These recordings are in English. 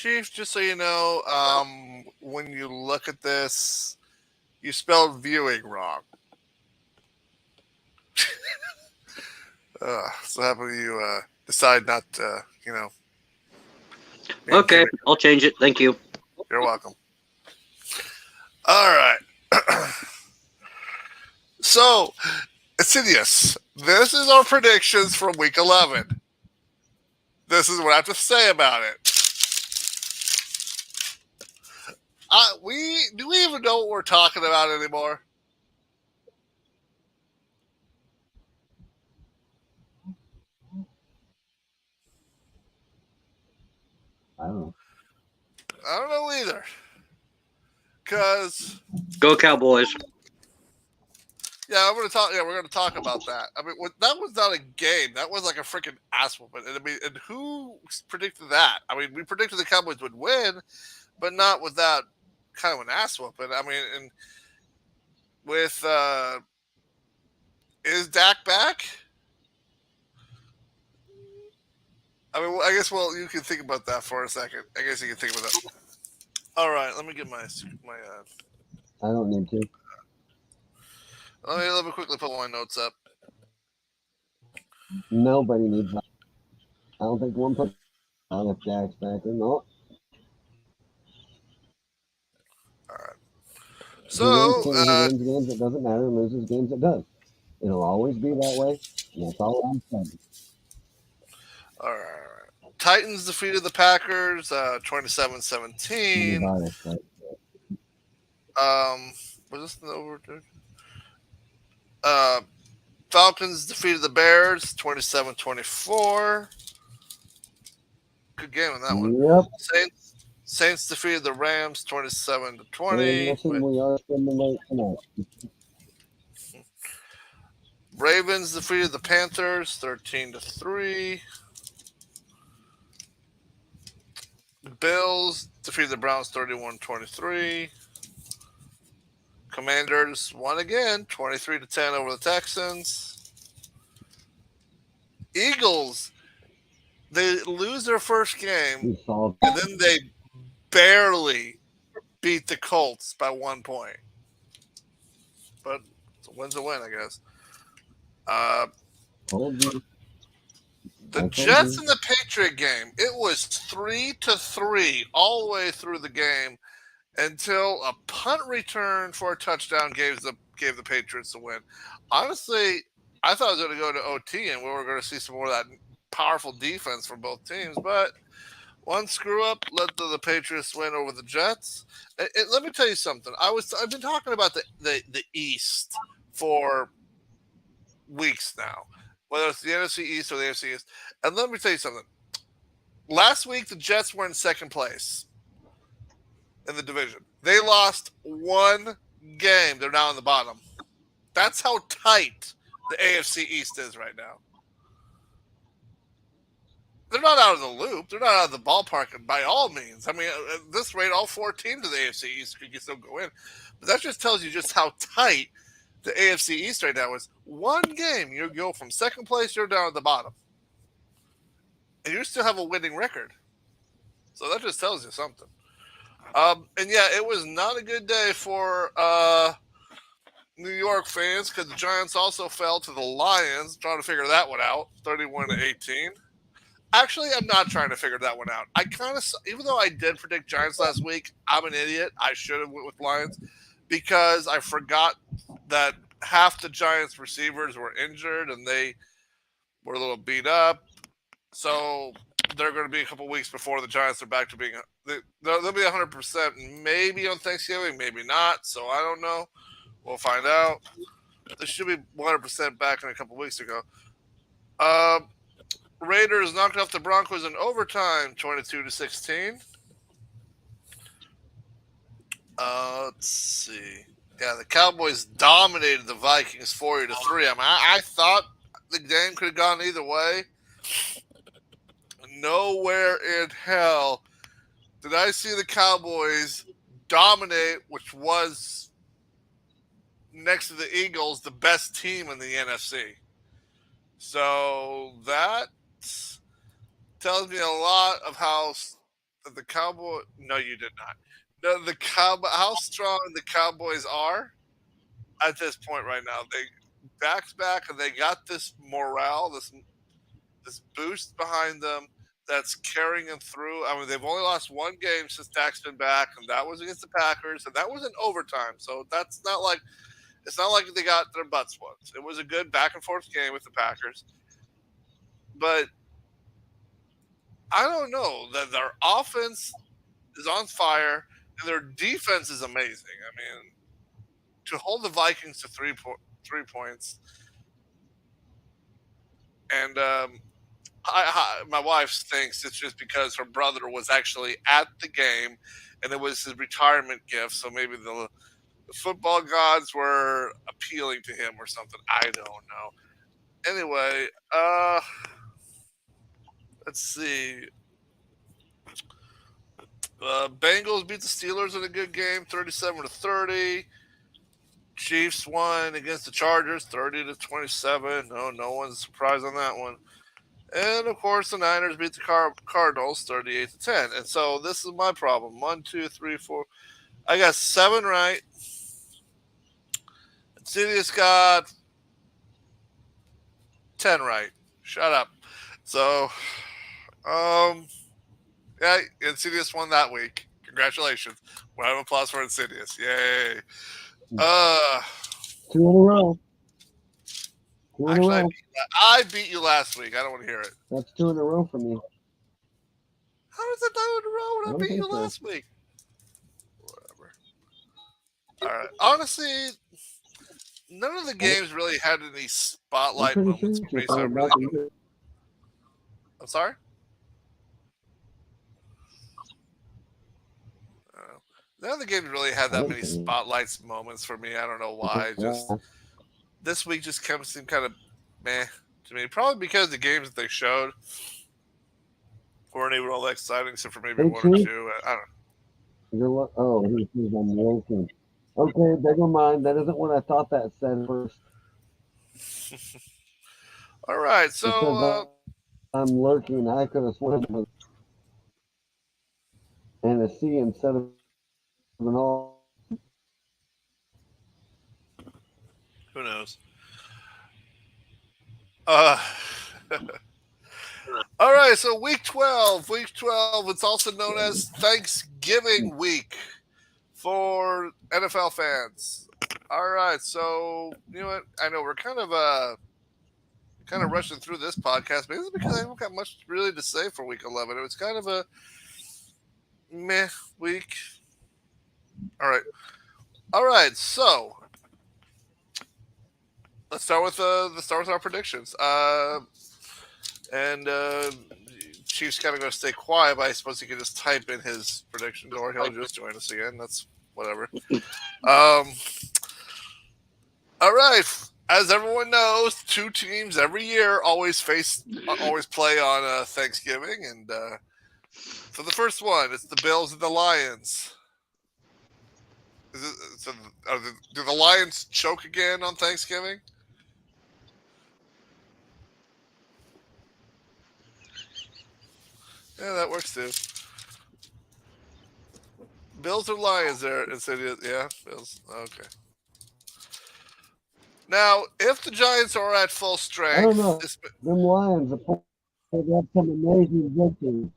Chief, just so you know, when you look at this, you spelled viewing wrong. So how about you decide not to, be Okay, inconvenient? I'll change it. Thank you. You're welcome. All right. So, Insidious, this is our predictions from week 11. This is what I have to say about it. Do we even know what we're talking about anymore? I don't know. I don't know either. Cause Go Cowboys. yeah, we're gonna talk about that. I mean, that was not a game. That was like a freaking ass whooping. And I mean, and who predicted that? I mean, we predicted the Cowboys would win, but not with that kind of an ass whooping. I mean, and with is Dak back? I mean, I guess. Well, you can think about that for a second. I guess you can think about that. All right, let me get my. I don't need to. Let me quickly pull my notes up. Nobody needs help. I don't think one person on if Jack's back or not. All right. He So, wins games, it doesn't matter. Loses games, it does. It'll always be that way. And that's all I'm saying. all right. Titans defeated the Packers 27-17. Was this the over? Falcons defeated the Bears 27-24. Good game on that one. Yep. Saints defeated the Rams 27-20. Listen, we are spending late tonight. Ravens defeated the Panthers 13-3. Bills defeated the Browns 31-23. Commanders won again 23-10 over the Texans. Eagles, they lose their first game, and then they barely beat the Colts by 1 point. But a win's a win, I guess. The Jets and the Patriot game, it was 3-3 all the way through the game until a punt return for a touchdown gave the Patriots the win. Honestly, I thought it was going to go to OT and we were going to see some more of that powerful defense from both teams, but one screw up led to the Patriots win over the Jets. Let me tell you something. I've been talking about the East for weeks now, whether it's the NFC East or the AFC East. And let me tell you something. Last week, the Jets were in second place in the division. They lost one game. They're now in the bottom. That's how tight the AFC East is right now. They're not out of the loop. They're not out of the ballpark by all means. I mean, at this rate, all four teams of the AFC East could still go in. But that just tells you just how tight the AFC East right now is. One game, you go from second place, you're down at the bottom. And you still have a winning record. So that just tells you something. And yeah, it was not a good day for New York fans because the Giants also fell to the Lions, trying to figure that one out, 31-18. Actually, I'm not trying to figure that one out. I kind of, even though I did predict Giants last week, I'm an idiot. I should have went with Lions because I forgot that half the Giants receivers were injured and they were a little beat up. So they're going to be a couple weeks before the Giants are back to being. They'll be 100% maybe on Thanksgiving, maybe not. So I don't know. We'll find out. They should be 100% back in a couple weeks ago. Raiders knocked off the Broncos in overtime, 22-16. Let's see. Yeah, the Cowboys dominated the Vikings 40-3. I mean, I thought the game could have gone either way. Nowhere in hell did I see the Cowboys dominate, which was next to the Eagles, the best team in the NFC. So that tells me a lot of how The Cowboy. No, you did not. No, the Cowboy. How strong the Cowboys are at this point right now. They backs back and they got this morale, this boost behind them that's carrying them through. I mean, they've only lost one game since Dak's been back, and that was against the Packers, and that was in overtime. So that's not like it's not like they got their butts whooped. It was a good back and forth game with the Packers, but I don't know that their offense is on fire and their defense is amazing. I mean, to hold the Vikings to 3 points, and my wife thinks it's just because her brother was actually at the game, and it was his retirement gift. So maybe the football gods were appealing to him or something. I don't know. Anyway, let's see. Bengals beat the Steelers in a good game, 37-30. Chiefs won against the Chargers, 30-27. No one's surprised on that one. And of course, the Niners beat the Cardinals 38-10. And so this is my problem. 1, 2, 3, 4. I got 7 right. Insidious got 10 right. Shut up. So, yeah, Insidious won that week. Congratulations. Round of applause for Insidious. Yay. 2 in a row. 2 in a Actually, row. I beat you last week. I don't want to hear it. That's 2 in a row from you. How is it 2 in a row when I beat you think so. last week? Whatever. All right. Honestly, none of the games really had any spotlight I'm pretty moments sure for me, you're so I fine really about don't. it. I'm sorry? None of the games really had that many spotlights moments for me. I don't know why. Just this week just seemed kind of meh to me. Probably because the games that they showed weren't even all that exciting, except for maybe Hey, one or Chief. two. I don't Oh, he says I'm lurking. Okay, never mind. That isn't what I thought that said first. know. All right, It so says I'm lurking. I could have sworn it was and a C instead of an O. who knows? Uh, all right, so week 12. Week 12, it's also known as Thanksgiving week for NFL fans. All right, so you know what? I know we're kind of rushing through this podcast, maybe it's because I haven't got much really to say for week 11. It was kind of a meh week. All right. So let's start with our predictions. And Chief's kind of going to stay quiet, but I suppose he can just type in his predictions, or he'll just join us again. That's whatever. All right. As everyone knows, 2 teams every year always play on Thanksgiving, and so the first one, it's the Bills and the Lions. Do the Lions choke again on Thanksgiving? Yeah, that works too. Bills or Lions there? Yeah, Bills. Okay. Now, if the Giants are at full I strength, don't know. Them Lions have pulled up some amazing victories.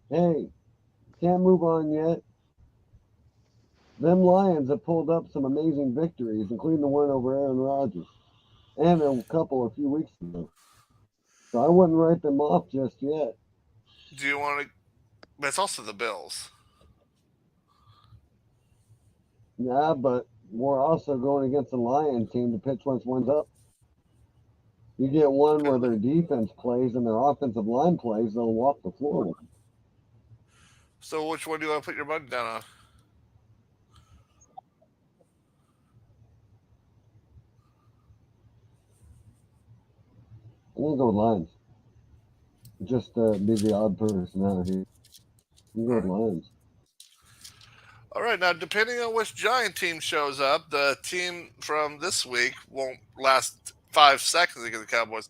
Hey, can't move on yet. Them Lions have pulled up some amazing victories, including the one over Aaron Rodgers and a couple a few weeks ago. So I wouldn't write them off just yet. do you want to? But it's also the Bills. Yeah, but we're also going against the Lion team to pitch once one's up. You get one where their defense plays and their offensive line plays, they'll walk the floor. So, which one do you want to put your money down on? I'm gonna go with Lions. Just be the odd person out here. You go with Lions. All right, now depending on which Giant team shows up, the team from this week won't last 5 seconds against the Cowboys.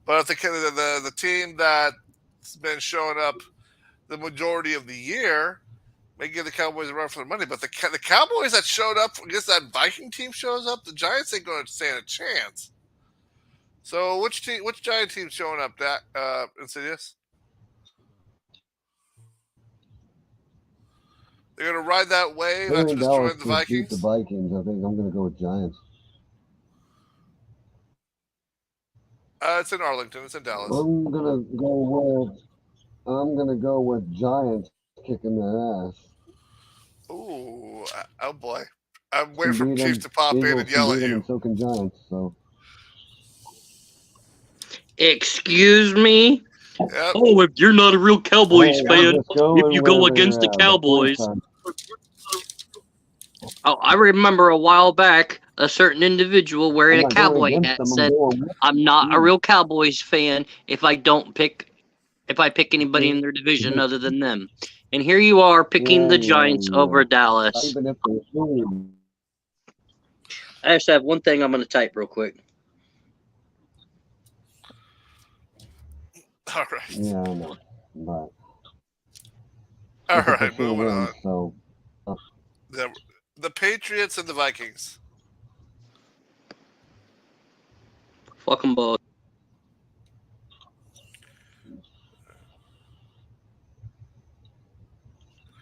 But if the team that's been showing up the majority of the year. May give the Cowboys a run for their money, but the Cowboys that showed up against that Viking team shows up, the Giants ain't going to stand a chance. So which Giant team's showing up? That Insidious? They're going to ride that wave They're after in destroying Dallas the to beat Vikings. the Vikings. I think I'm going to go with Giants. It's in Arlington. It's in Dallas. I'm gonna go with Giants kicking their ass. Ooh, oh boy! I'm waiting Can for beat Chiefs 'em. to pop in Eagles and yell can at beat 'em, you. and so can Giants. So Excuse me? Yep. Oh, if you're not a real Cowboys hey, fan, I'm just going if you go where against the the Cowboys. points Oh, I remember a while back a certain individual are. wearing I'm a not going cowboy against hat them. I'm said, going with "I'm not a them. real Cowboys fan if I pick anybody in their division other than them." And here you are picking the Giants over Dallas. Even if they lose. I just have one thing I'm going to type real quick. All right. Yeah, I know. But All it's a right. for sure Moving win, on. so The Patriots and the Vikings. Fuck them both.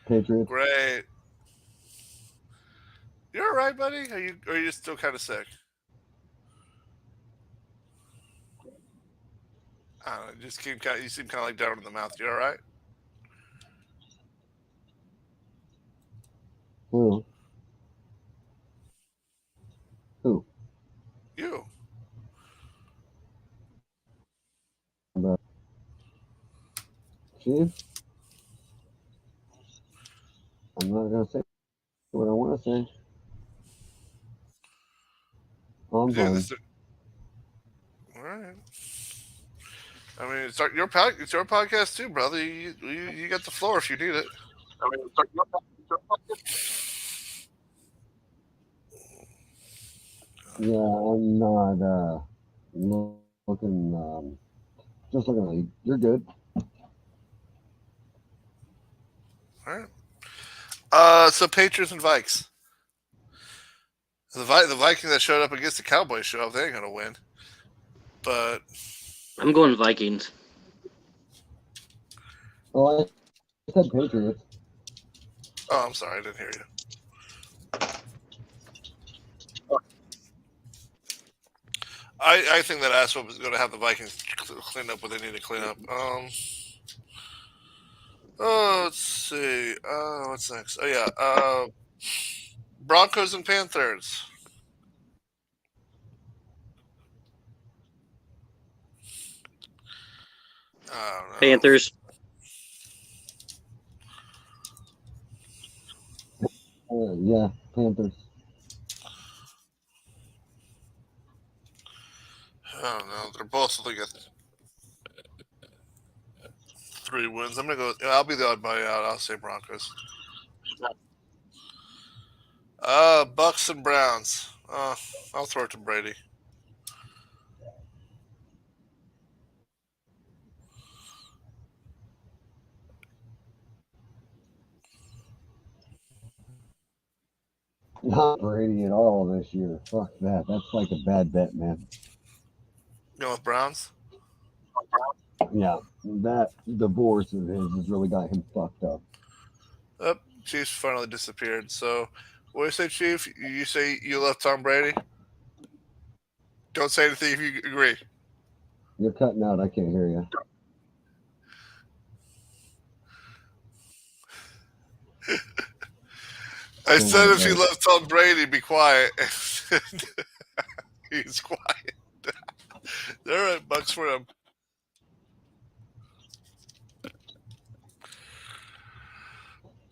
Patriots. Great. You're all right, buddy. Are you still kind of sick? I don't know. You seem kind of like down in the mouth. You all right? Who? You. But Chief. I'm not gonna say what I want to say. I'm Yeah, fine. all right. I mean, it's your podcast too, brother. You got the floor if you need it. Yeah, I'm not looking. Just looking at you. You're good. All right. So Patriots and Vikes. The Vikings that showed up against the Cowboys show up. They ain't gonna win. But I'm going Vikings. Oh, I said Patriots. oh, I'm sorry, I didn't hear you. I think that ass whoop is going to have the Vikings clean up what they need to clean up. Oh, let's see. What's next? Oh yeah. Broncos and Panthers. I don't know. Panthers. Yeah, Panthers. I don't know. They're both looking at 3 wins. I'm gonna go. I'll be the odd body out. I'll say Broncos. Bucks and Browns. I'll throw it to Brady. Not Brady at all this year. Fuck that. That's like a bad bet, man. Going with Browns. Yeah, that divorce of his has really got him fucked up. Oh, Chiefs finally disappeared. So, what do you say, Chief? You say you love Tom Brady? Don't say anything if you agree. You're cutting out. I can't hear you. I said if you right. love Tom Brady, be quiet. He's quiet. All right, Bucks for him.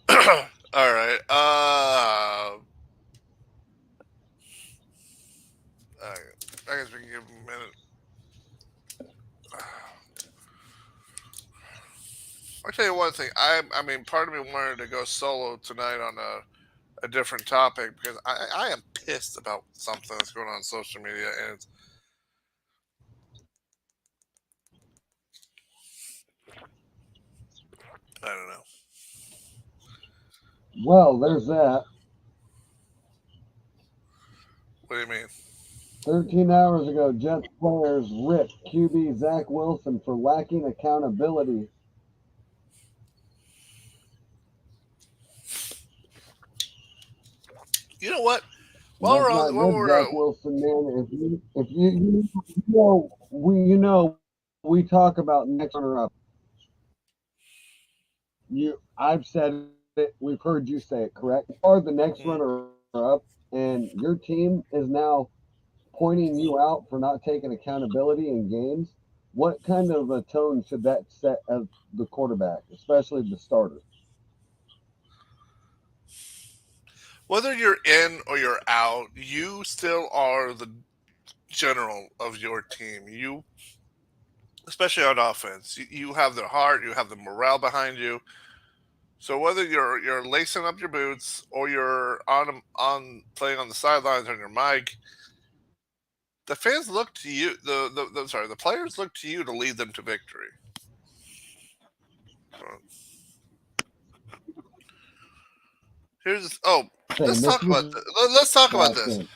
All right. I guess we can give him a minute. I'll tell you one thing. I mean, part of me wanted to go solo tonight on a different topic because I am pissed about something that's going on social media, and it's, I don't know. Well, there's that. What do you mean? 13 hours ago, Jets players ripped QB Zach Wilson for lacking accountability. You know what? While That's we're not on, while good, we're Zach Wilson, man. We talk about next runner up. I've said it. We've heard you say it. Correct? You are the next mm, runner up, and your team is now pointing you out for not taking accountability in games. What kind of a tone should that set as the quarterback, especially the starter? whether you're in or you're out, you still are the general of your team. You, especially on offense, you have their heart, you have the morale behind you. So whether you're lacing up your boots or you're on playing on the sidelines on your mic, the fans look to you. The players look to you to lead them to victory. Uh, Here's let's Saying this talk about was let's talk about last this. game.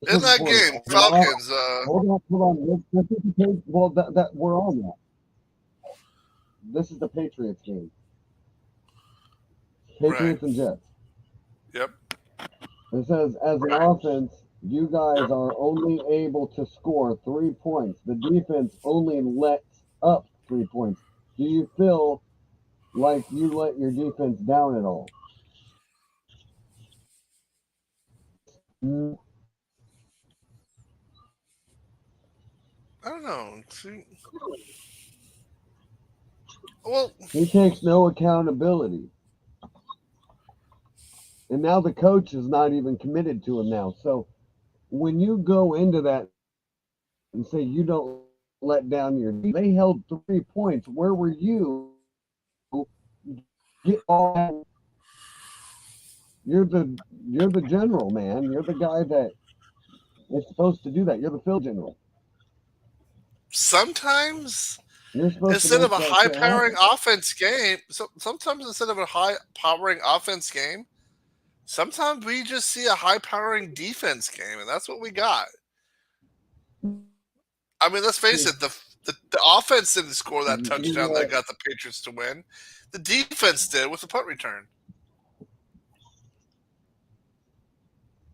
This In was that before. game, Falcons. Hold on. This is well, that we're on that. This is the Patriots game. Right. Patriots and Jets. Yep. It says, as an offense, you guys are only able to score 3 points. The defense only lets up 3 points. Do you feel like you let your defense down at all? I don't know. See, well, He takes no accountability. And now the coach is not even committed to him now. So when you go into that and say you don't let down your team, they held 3 points. Where were you? Get all. You're the general, man. You're the guy that is supposed to do that. You're the field general. sometimes You're supposed to instead of make a that high shit powering happen. offense game, sometimes instead of a high powering offense game, sometimes we just see a high powering defense game, and that's what we got. I mean, let's face it, the offense didn't score that touchdown that got the Patriots to win. The defense did with the punt return.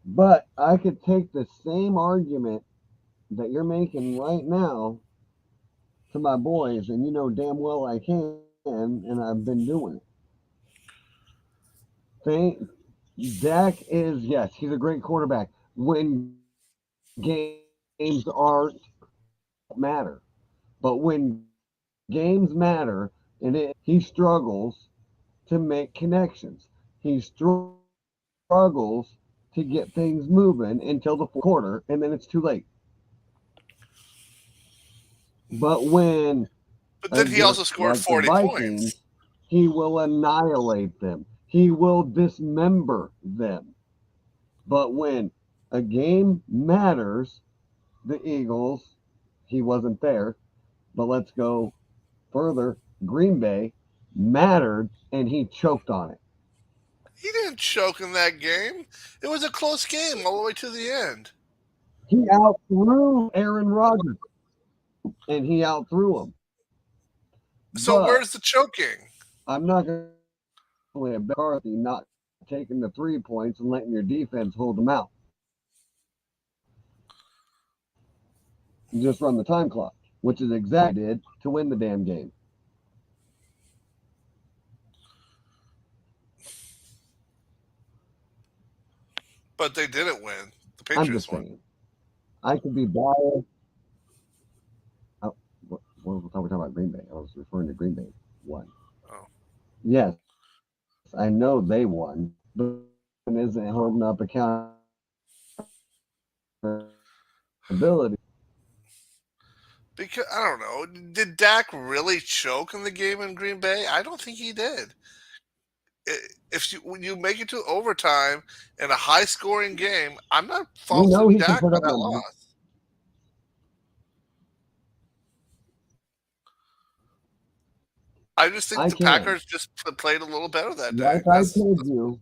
But I could take the same argument that you're making right now to my boys, and you know damn well I can, and I've been doing it. Thank Dak is, yes, he's a great quarterback when games aren't matter, but when games matter he struggles to make connections. He struggles to get things moving until the fourth quarter, and then it's too late. But when But then he also against scored like the 40 Vikings, points. he will annihilate them. He will dismember them. But when a game matters, the Eagles, he wasn't there, but let's go further. Green Bay mattered and he choked on it. He didn't choke in that game. It was a close game all the way to the end. He outthrew Aaron Rodgers and he outthrew him. So But where's the choking? I'm not going to play a McCarthy not taking the 3 points and letting your defense hold them out. You just run the time clock, which is exactly what he did to win the damn game. But they didn't win. The I'm Patriots just won. saying. I could be biased. Oh, what were we talking about? Green Bay. I was referring to Green Bay won. Oh. Yes, I know they won, but isn't holding up accountability. Because I don't know, did Dak really choke in the game in Green Bay? I don't think he did. If when you make it to overtime in a high scoring game, I'm not We know faulting he can Dak put for up that numbers. loss. I just think I the can. Packers just played a little better that day. Like I told you.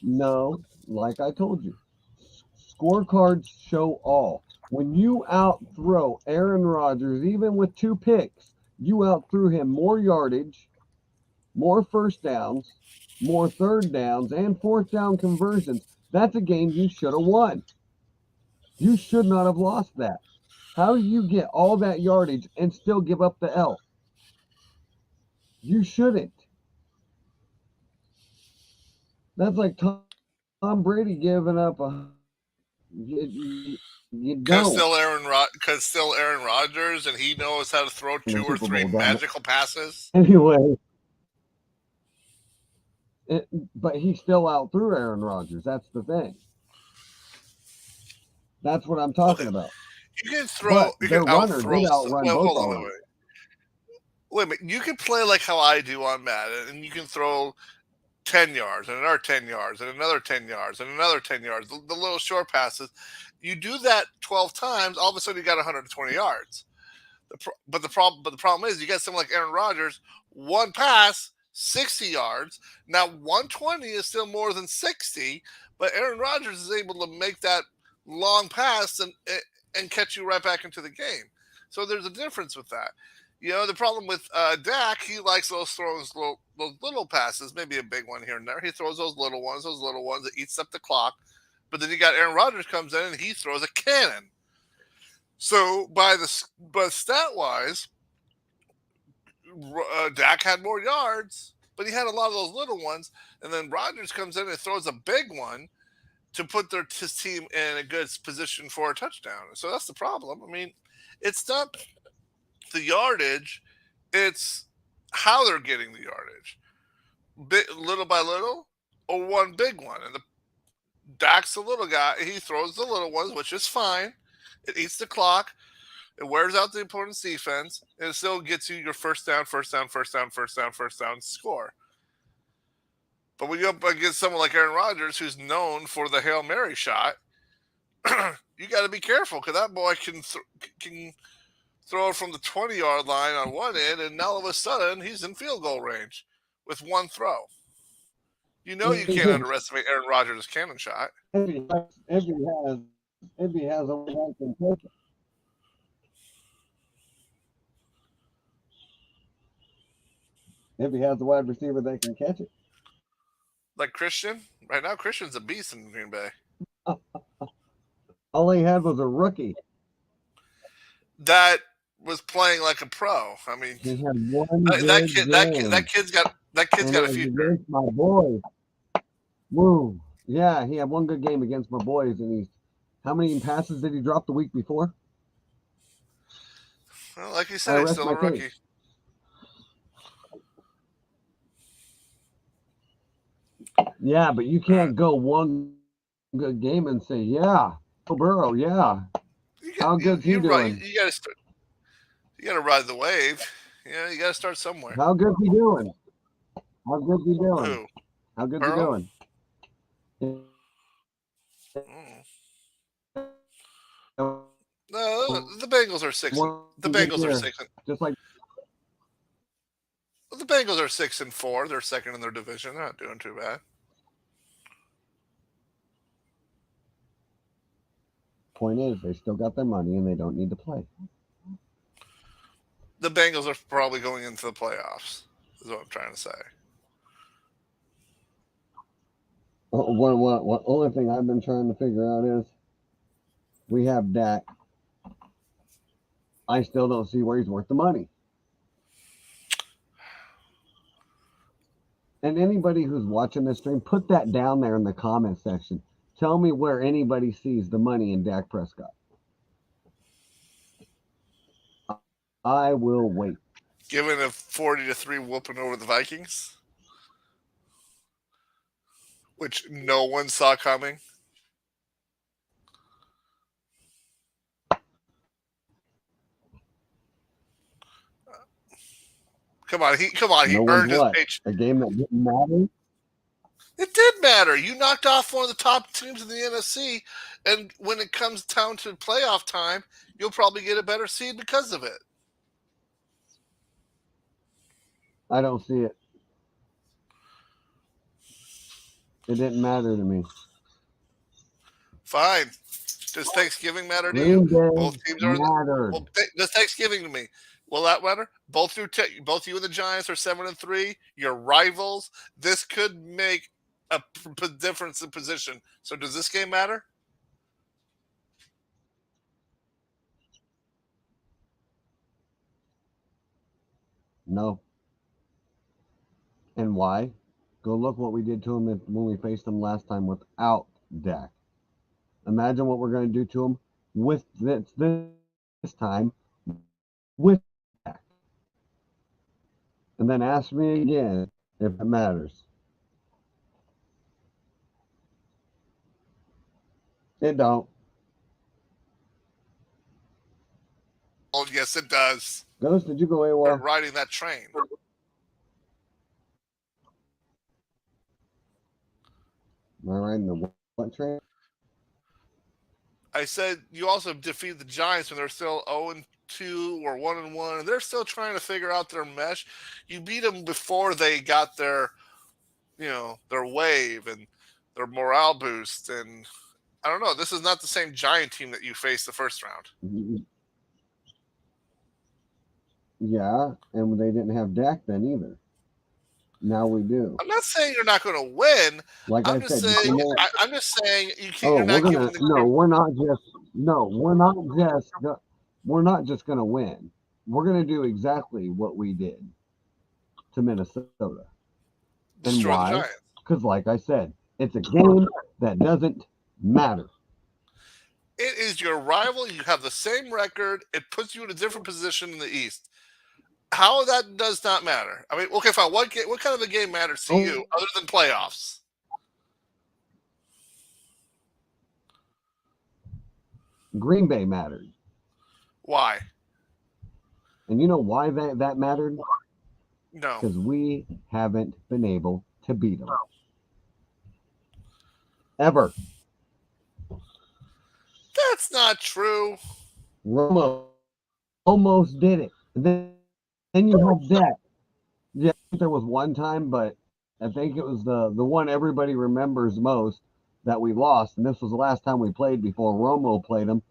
No, like I told you. Scorecards show all. When you outthrow Aaron Rodgers, even with 2 picks, you outthrew him more yardage, more first downs, more third downs, and fourth down conversions. That's a game you should have won. You should not have lost that. How do you get all that yardage and still give up the L? You shouldn't. That's like Tom Brady giving up a. You Because don't. still Aaron Rodgers, and he knows how to throw 2 or 3 magical passes. Anyway, but he still outthrew Aaron Rodgers. That's the thing. That's what I'm talking about. You can throw. But You their can runner outthrow. did outrun Well, both hold of on, them. wait a minute. You can play like how I do on Madden, and you can throw 10 yards and another 10 yards and another 10 yards and another 10 yards. The little short passes. You do that 12 times, all of a sudden you got 120 yards. But the problem is you got someone like Aaron Rodgers, one pass, 60 yards. Now 120 is still more than 60, but Aaron Rodgers is able to make that long pass and catch you right back into the game. So there's a difference with that. You know, the problem with Dak, he likes those little passes, maybe a big one here and there. He throws those little ones that eats up the clock. But then you got Aaron Rodgers comes in and he throws a cannon. So but stat wise, Dak had more yards, but he had a lot of those little ones. And then Rodgers comes in and throws a big one to put his team in a good position for a touchdown. So that's the problem. I mean, it's not the yardage, it's how they're getting the yardage, little by little, or one big one. And Dak's the little guy; he throws the little ones, which is fine. It eats the clock, it wears out the opponent's defense, and it still gets you your first down score. But when you up against someone like Aaron Rodgers, who's known for the Hail Mary shot, you got to be careful because that boy can throw it from the 20-yard line on one end, and now all of a sudden he's in field goal range with one throw. You know you can't underestimate Aaron Rodgers' cannon shot. If he has a way I can take it. If he has a wide receiver that can catch it. Like Christian? Right now, Christian's a beast in Green Bay. All he had was a rookie. That was playing like a pro. I mean, he had one that kid's got a future. My boys. Woo. Yeah, he had one good game against my boys, and how many passes did he drop the week before? Well, like you said, he's still a rookie. Yeah, but you can't go one good game and say, yeah, Burrow, yeah. How good's he doing? You got to ride the wave. Yeah, you got to start somewhere. How good's he doing? How good's he doing? Who? How good's he doing? No, the Bengals are 6. The Bengals are 6. Just like the Bengals are 6-4. They're second in their division. They're not doing too bad. Point is, they still got their money and they don't need to play. The Bengals are probably going into the playoffs, is what I'm trying to say. One only thing I've been trying to figure out is we have Dak. I still don't see where he's worth the money. And anybody who's watching this stream, put that down there in the comment section. Tell me where anybody sees the money in Dak Prescott. I will wait. Given a 40-3 whooping over the Vikings, which no one saw coming. Come on, he earned his paycheck. A game that didn't matter? It did matter. You knocked off one of the top teams in the NFC, and when it comes down to playoff time, you'll probably get a better seed because of it. I don't see it. It didn't matter to me. Fine. Does Thanksgiving matter to Green you? Day Both teams are. mattered. Well, does Thanksgiving to me? Will that matter? Both you and the Giants are 7-3. You're rivals. This could make a difference in position. So does this game matter? No. And why? Go look what we did to him when we faced him last time without Dak. Imagine what we're going to do to him with this time with Dak. And then ask me again if it matters. It don't. Oh, yes, it does. Ghost, did you go We're AWOL? riding that train. Am I riding the what train? I said you also defeated the Giants when they're still 0-2 or 1-1, and they're still trying to figure out their mesh. You beat them before they got their wave and their morale boost. And I don't know. This is not the same Giant team that you faced the first round. Yeah, and they didn't have Dak then either. Now we do. I'm not saying you're not going to win. Like I'm I just said, saying. you can't. I'm just saying you can't. Oh, You're not giving. We're not just gonna win. We're gonna do exactly what we did to Minnesota. And Destroy the why? Giants. Because, like I said, it's a game that doesn't matter. It is your rival. You have the same record. It puts you in a different position in the East. How that does not matter. I mean, okay, fine. What kind of a game matters to you other than playoffs? Green Bay mattered. Why? And you know why that mattered? No. Because we haven't been able to beat them. Ever. That's not true. Romo almost did it. And then you have Dak. Yeah, there was one time, but I think it was the one everybody remembers most that we lost, and this was the last time we played before Romo played them,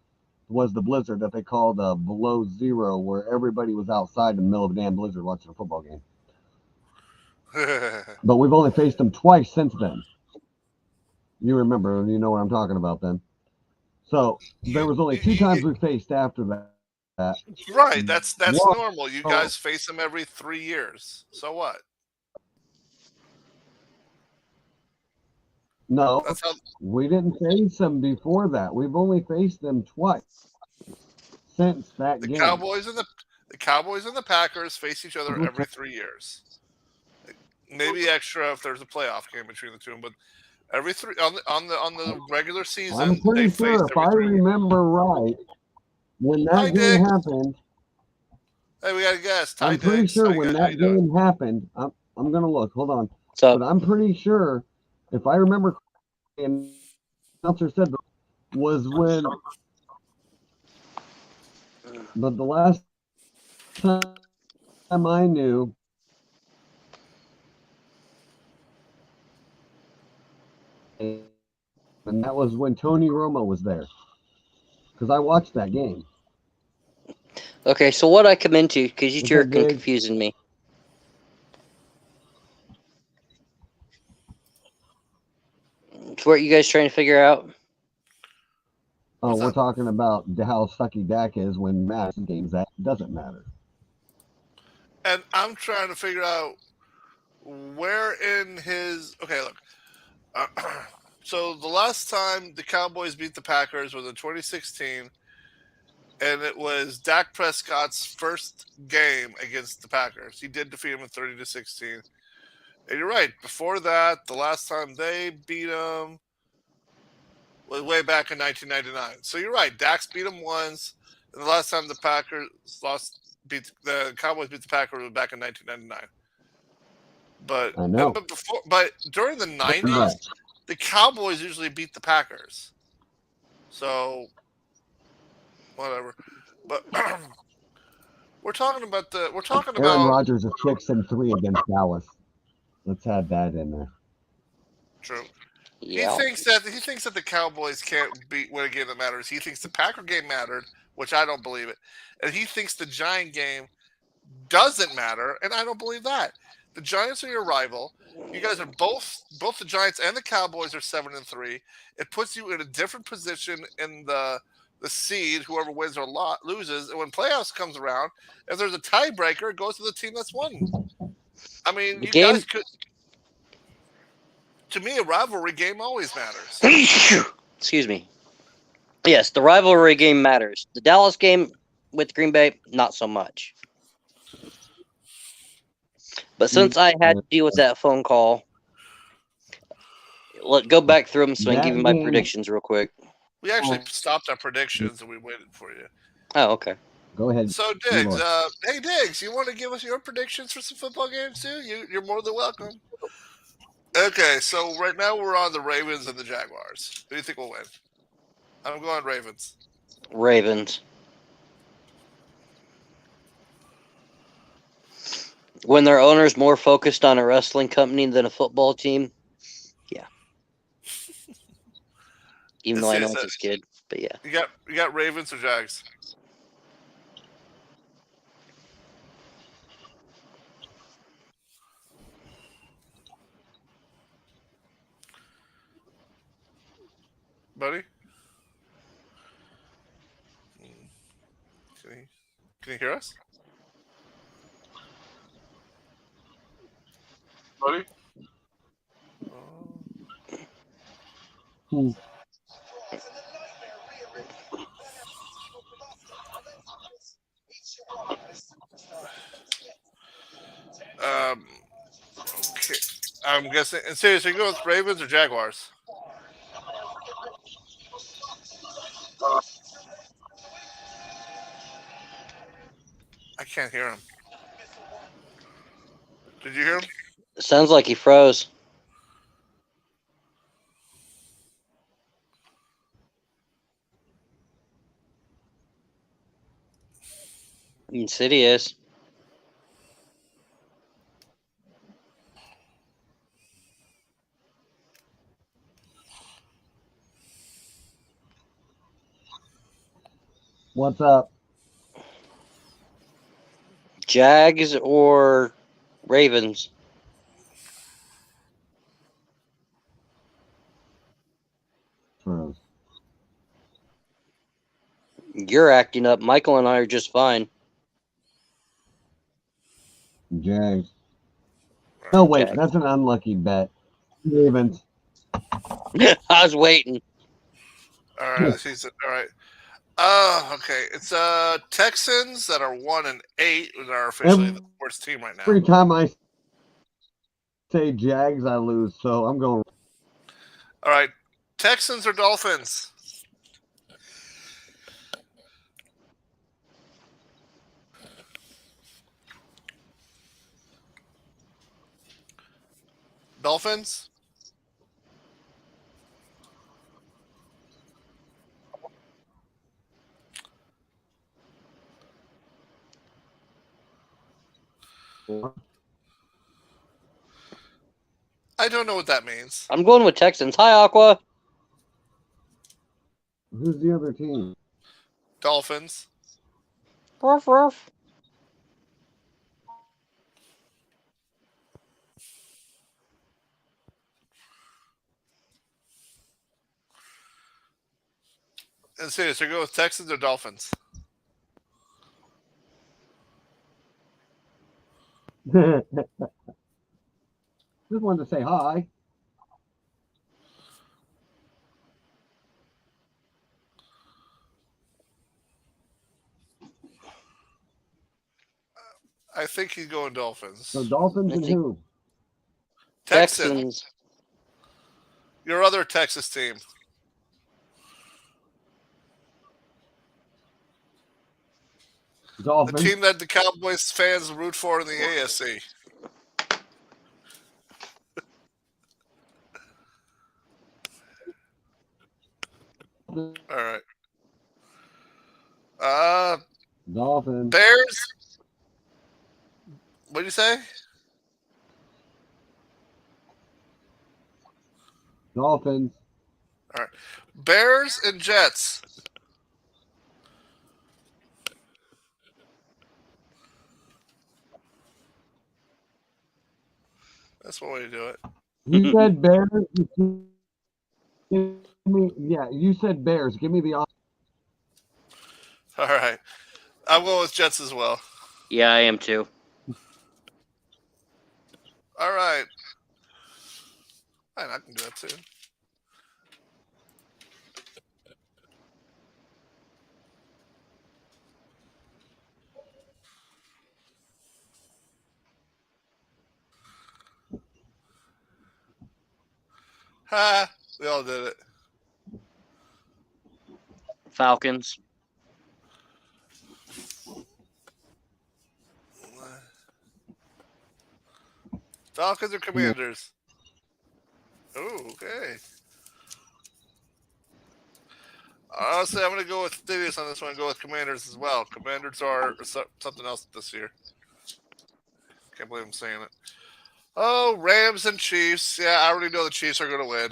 was the blizzard that they called below zero, where everybody was outside in the middle of a damn blizzard watching a football game. But we've only faced them twice since then. You remember, you know what I'm talking about then. So there was only two times we faced after that. Right, that's normal. You guys face them every 3 years. So what? No, That's how we didn't face them before that. We've only faced them twice since that the game. Cowboys and the Packers face each other every 3 years. Maybe extra if there's a playoff game between the two, but every three on the regular season, I'm pretty sure if I remember right, when that game happened. Hey, we got a guest. I'm pretty sure when that game happened. I'm gonna look. Hold on. But I'm pretty sure, if I remember, the announcer said was when. But the last time I knew. And that was when Tony Romo was there. Because I watched that game. Okay, so what I come into, because you two are confusing me. So what are you guys trying to figure out? Oh, we're talking about how sucky Dak is when Matt's games. That doesn't matter. And I'm trying to figure out where in his... Okay, look. So the last time the Cowboys beat the Packers was in 2016, and it was Dak Prescott's first game against the Packers. He did defeat them 30-16. And you're right. Before that, the last time they beat them was way back in 1999. So you're right. Dak's beat them once, and the last time the Cowboys beat the Packers was back in 1999. But I know. But during the 90s, the Cowboys usually beat the Packers. So whatever. But We're talking about Aaron Rodgers is 6-3 against Dallas. Let's add that in there. True. Yeah. He thinks that the Cowboys can't win a game that matters. He thinks the Packer game mattered, which I don't believe it, and he thinks the Giant game doesn't matter, and I don't believe that. The Giants are your rival. You guys are both the Giants and the Cowboys are 7-3. It puts you in a different position in the seed. Whoever wins or loses, and when playoffs comes around, if there's a tiebreaker, it goes to the team that's won. I mean, The you game- guys could. To me, a rivalry game always matters. Excuse me. Yes, the rivalry game matters. The Dallas game with Green Bay, not so much. But since I had to deal with that phone call, go back through them so I can give you my predictions real quick. We actually stopped our predictions and we waited for you. Oh, okay. Go ahead. So Diggs, hey Diggs, you want to give us your predictions for some football games too? You're more than welcome. Okay, so right now we're on the Ravens and the Jaguars. Who do you think will win? I'm going Ravens. Ravens. When their owner's more focused on a wrestling company than a football team, yeah. Even though I know it's his kid, but yeah. You got Ravens or Jags? Buddy? Can you hear us? Buddy? Okay. I'm guessing. And seriously, you go with Ravens or Jaguars? I can't hear him. Did you hear him? It sounds like he froze. Insidious. What's up? Jags or Ravens? Froze. You're acting up. Michael and I are just fine. Jags. No, wait, Jags. that's an unlucky bet. Ravens. I was waiting. All right. All right. Okay. It's Texans that are 1-8 and are officially the worst team right now. Every time I say Jags, I lose. So I'm going. All right. Texans or Dolphins? Dolphins? I don't know what that means. I'm going with Texans. Hi, Aqua. Who's the other team? Dolphins. Ruff, ruff. And seriously, go with Texans or Dolphins? Just wanted to say hi. I think he's going Dolphins. So Dolphins and who? Texans. Your other Texas team. Dolphins. The team that the Cowboys fans root for in the AFC. All right. Dolphins. Bears What'd you say? Dolphins. All right. Bears and Jets. That's one way to do it. You said Bears. You said Bears. Give me the option. All right. I'm going with Jets as well. Yeah, I am too. All right. Fine, I can do that too. Ha! We all did it. Falcons. Falcons or Commanders? Oh, okay. Honestly, I'm going to go with Stadius on this one and go with Commanders as well. Commanders are something else this year. Can't believe I'm saying it. Oh, Rams and Chiefs. Yeah, I already know the Chiefs are going to win.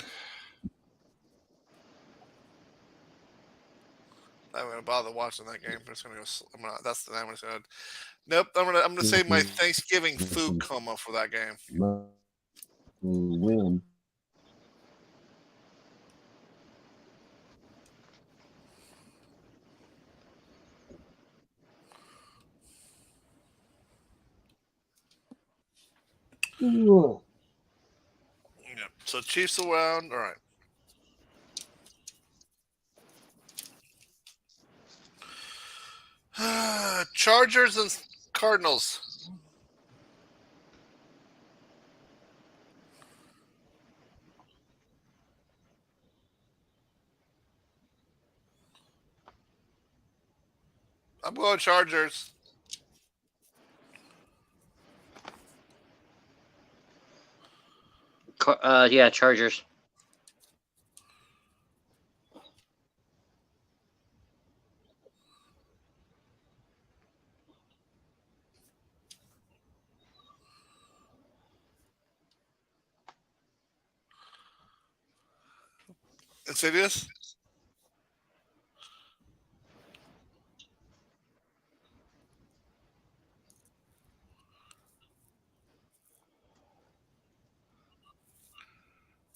I'm not going to bother watching that game. I'm just going to go. I'm not, that's the name I'm just going to. Nope. I'm going to save my Thanksgiving food coma for that game. Win. Yeah. So Chiefs around. All right. Chargers and Cardinals. I'm going Chargers. Yeah, Chargers. Insidious.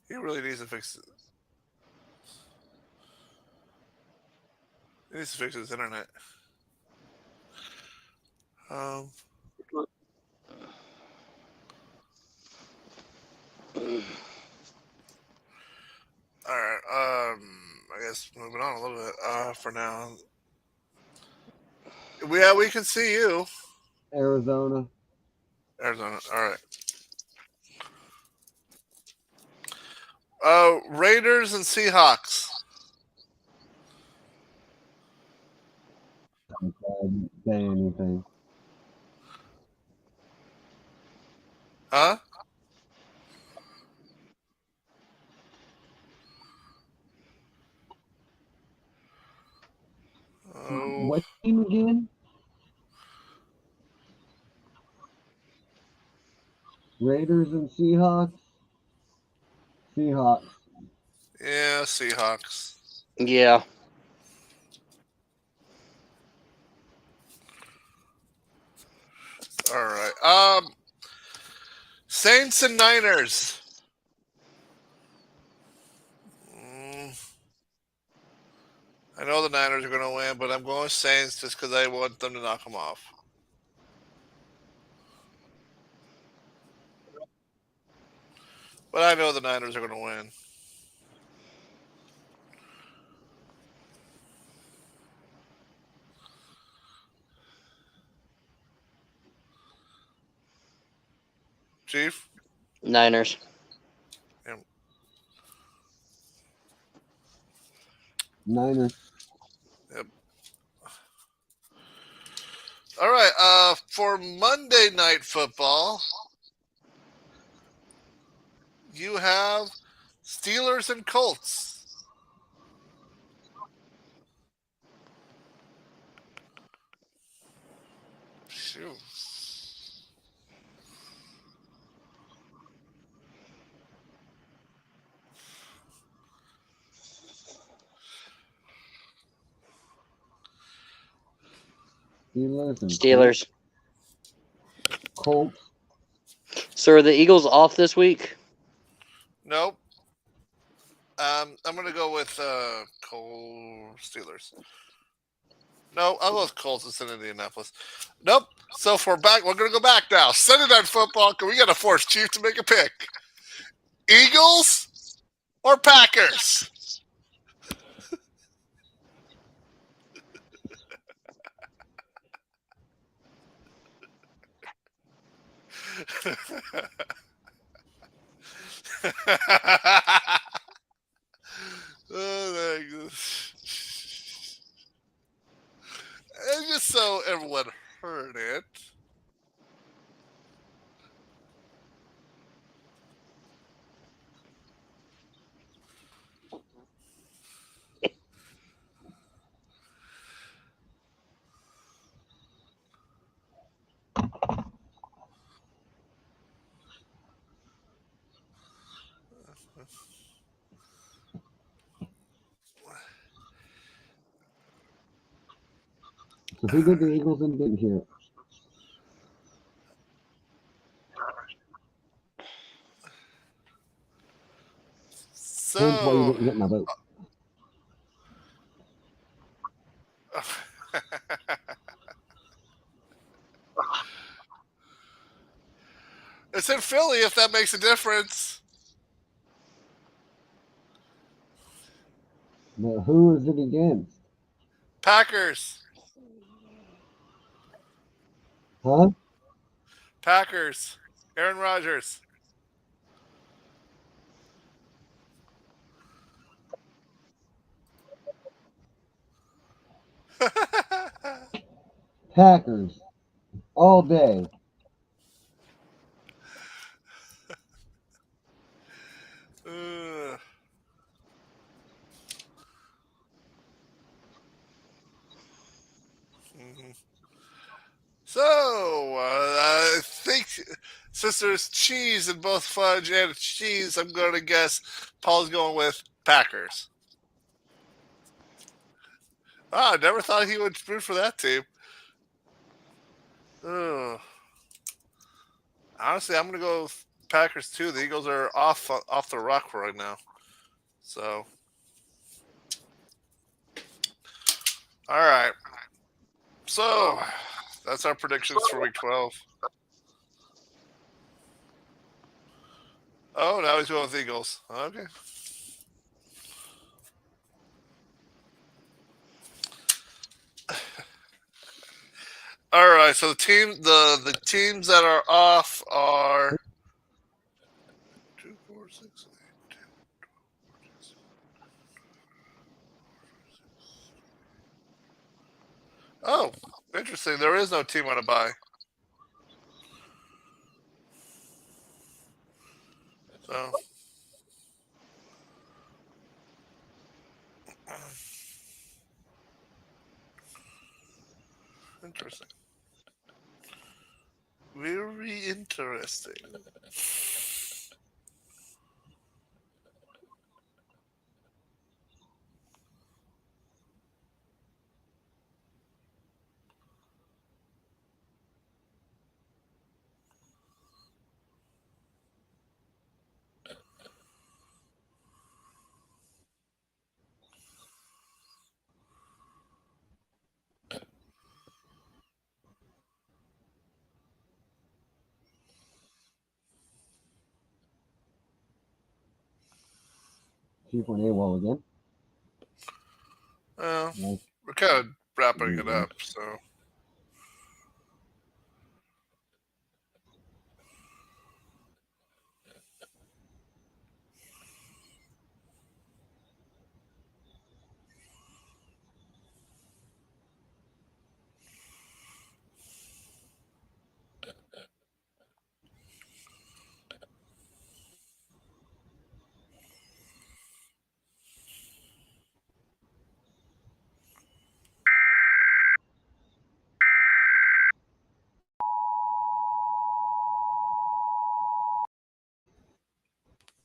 He really needs to fix it. He needs to fix his internet. Um, all right. I guess moving on a little bit. For now. We can see you. Arizona. Arizona. All right. Raiders and Seahawks. I'm glad you didn't say anything. Huh? Oh, What team again? Raiders and Seahawks. Seahawks. yeah, Seahawks. Yeah. All right. Saints and Niners. I know the Niners are going to win, but I'm going Saints just because I want them to knock them off. But I know the Niners are going to win. Chief? Niners. Yeah. Niners. Yep. All right. For Monday Night Football, you have Steelers and Colts. Shoot. Steelers and Steelers. Colts. So are the Eagles off this week? Nope. I'm gonna go with Steelers. No, I'll go with Colts instead of Indianapolis. Nope. So we're back. We're gonna go back now. Sunday Night Football. Can we got to force Chief to make a pick? Eagles or Packers? Oh, my goodness. And just so everyone heard it. So who did the Eagles and didn't hear it? Hence why you So didn't get my vote. it's in Philly if that makes a difference. But who is it against? Packers. Huh? Packers. Aaron Rodgers. Packers. All day. Uh, mhm. So, I think since there's cheese in both fudge and cheese, I'm going to guess Paul's going with Packers. Ah, I never thought he would root for that team. Ugh. Honestly, I'm going to go with Packers too. The Eagles are off the rock right now. So, all right. So, that's our predictions for week 12. Oh, now he's going with Eagles. Okay. All right. So the teams that are off are 2, 4, 6, 8, 10. Oh, interesting. There is no team on a bye. So interesting. Very interesting. Chief went AWOL again. Well, Nice. we're kind of wrapping it up. So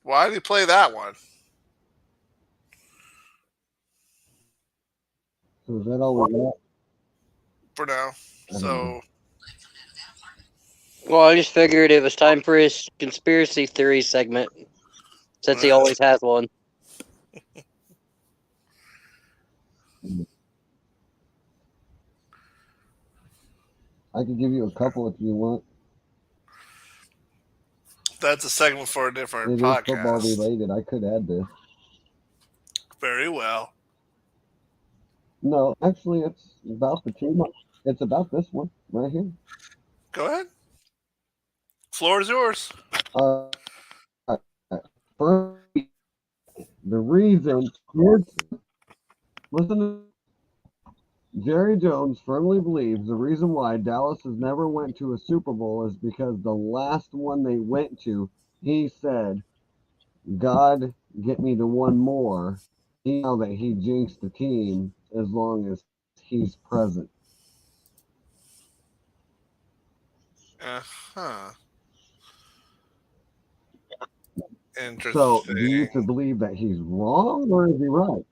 why did he play that one? So is that all we got? Cooper now. So Well, I just figured it was time for his conspiracy theory segment, since he always has one. I could give you a couple if you want. that's a segment for a different It is podcast. football related. I could add this. Very well. No, actually, it's about the team. It's about this one right here. Go ahead. Floor is yours. First, the reason. Listen to Jerry Jones firmly believes the reason why Dallas has never went to a Super Bowl is because the last one they went to, he said, God, get me to one more. Now that he jinxed the team as long as he's present. Uh-huh. Interesting. So, do you to believe that he's wrong or is he right?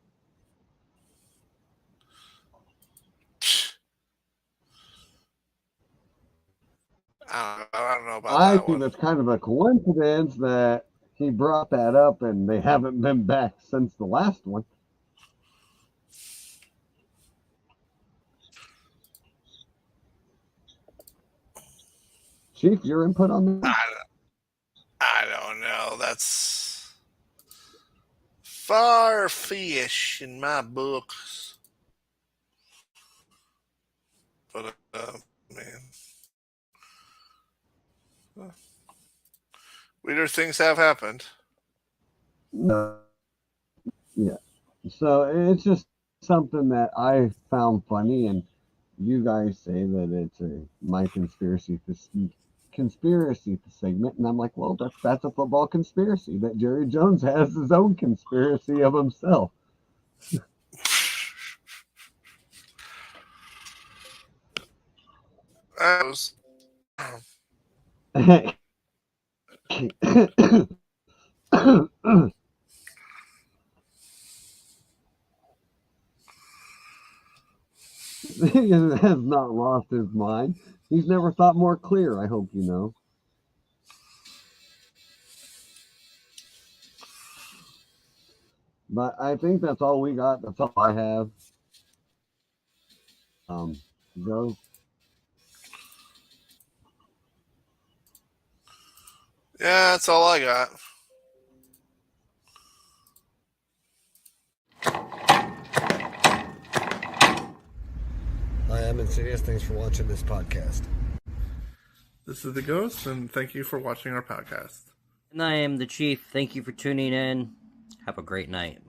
I don't know about I that think one. it's kind of a coincidence that he brought that up and they haven't been back since the last one. Chief, your input on that? I don't know. That's far-fetched in my books. But, man. Weirder things have happened. No. Yeah. So it's just something that I found funny, and you guys say that it's my conspiracy segment, and I'm like, well, that's a football conspiracy that Jerry Jones has his own conspiracy of himself. He has not lost his mind. He's never thought more clear, I hope you know. But I think that's all we got. That's all I have. Joe? Yeah, that's all I got. Hi, I'm Insidious. Thanks for watching this podcast. This is the Ghost, and thank you for watching our podcast. And I am the Chief. Thank you for tuning in. Have a great night.